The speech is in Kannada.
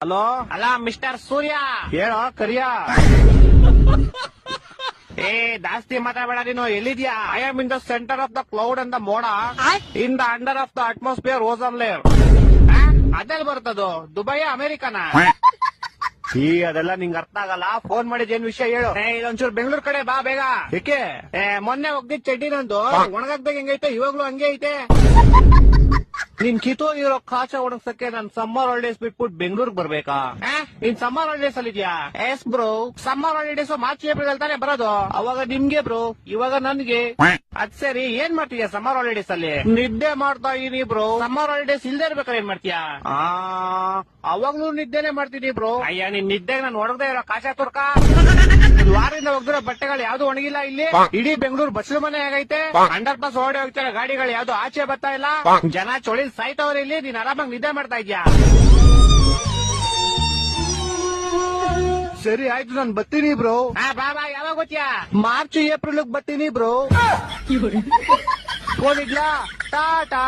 ಹಲೋ ಅಲ್ಲ ಮಿಸ್ಟರ್ ಸೂರ್ಯ ಹೇಳೋ ಕರಿಯ. ಏ ಜಾಸ್ತಿ ಮಾತಾಡಬೇಡ ನೀನು. ಎಲ್ಲಿದ್ಯಾ? I am in the centre of the cloud and the ಮೋಡ in the under of the atmosphere ozone layer. ಅದೆಲ್ಲ ಬರ್ತದು ದುಬೈ ಅಮೆರಿಕನ? ಈ ಅದೆಲ್ಲ ನಿಂಗ್ ಅರ್ಥ ಆಗಲ್ಲ. ಫೋನ್ ಮಾಡಿದ್ ಏನ್ ವಿಷಯ ಹೇಳು. ಇದೊಂಚೂರು ಬೆಂಗಳೂರು ಕಡೆ ಬಾ ಬೇಗ. ಏಕೆ? ಮೊನ್ನೆ ಹೋಗ್ದಿದ್ ಚಡ್ಡಿ ನಂದು ಒಣಗಾಕ್ದಾಗ ಹೆಂಗೈತೆ ಇವಾಗ್ಲೂ ಹಂಗೆ ಐತೆ. ನಿನ್ ಕಿತ್ತೋಗಿರೋ ಕಾಚ ಒಣಗ್ಸಕ್ಕೆ ನಾನ್ ಸಮ್ಮರ್ ಹಾಲಿಡೇಸ್ ಬಿಟ್ಬಿಟ್ಟು ಬೆಂಗಳೂರಿಗೆ ಬರ್ಬೇಕಾ? ನೀನ್ ಸಮ್ಮರ್ ಹಾಲಿಡೇಸ್ ಅಲ್ಲಿ ಇದ್ಯಾ? S bro. Summer holidays March April ಅಲ್ಲಿ ತಾನೇ ಬರೋದು. ಅವಾಗ ನಿಮ್ಗೆ ಬ್ರೋ, ಇವಾಗ ನನ್ಗೆ. ಅದ್ ಸರಿ, ಏನ್ ಮಾಡ್ತೀಯ ಸಮ್ಮರ್ ಹಾಲಿಡೇಸ್ ಅಲ್ಲಿ? ನಿದ್ದೆ ಮಾಡ್ತಾ ಇದೀನಿ ಬ್ರೋ. ಸಮ್ಮರ್ ಹಾಲಿಡೇಸ್ ಇಲ್ದೇ ಇರ್ಬೇಕಾದ್ರೆ ಏನ್ ಮಾಡ್ತೀಯಾ? ಅವಾಗ್ಲೂ ನಿದ್ದೆನೆ ಮಾಡ್ತೀನಿ ಬ್ರೋ. ಅಯ್ಯ ನಿನ್ ನಿದ್ದೆಗೆ ನಾನು ಹೊಡೆದೇ ಇರೋ ಕಾಶ ತುರ್ಕ. ವಾರದಿಂದ ಹೋಗ್ದಿರೋ ಬಟ್ಟೆಗಳು ಯಾವ್ದು ಒಣಗಿಲ್ಲ ಇಲ್ಲಿ. ಇಡೀ ಬೆಂಗಳೂರು ಬಸ್ಲು ಮನೆ ಆಗೈತೆ. ಅಂಡರ್ ಪಾಸ್ ಓಡಿ ಹೋಗ್ತಾರೆ ಗಾಡಿಗಳು, ಯಾವ್ದು ಆಚೆ ಬರ್ತಾ ಇಲ್ಲ. ಜನ ಚೊಳಿ ಸಾಯ್ತವ್ರೆ ಇಲ್ಲಿ. ನೀನ್ ಆರಾಮಾಗಿ ನಿದ್ದೆ ಮಾಡ್ತಾ ಇದ್ಯಾ? ಸರಿ ಆಯ್ತು, ನಾನ್ ಬರ್ತೀನಿ ಬ್ರೋ. ಬಾ ಬಾ. ಯಾವಾಗ ಗೊತ್ತೀಯಾ? ಮಾರ್ಚ್ ಏಪ್ರಿಲ್ ಬರ್ತೀನಿ ಬ್ರೋ. ಫೋನ್ ಇಡ್ಲಾ? ಟಾಟಾ.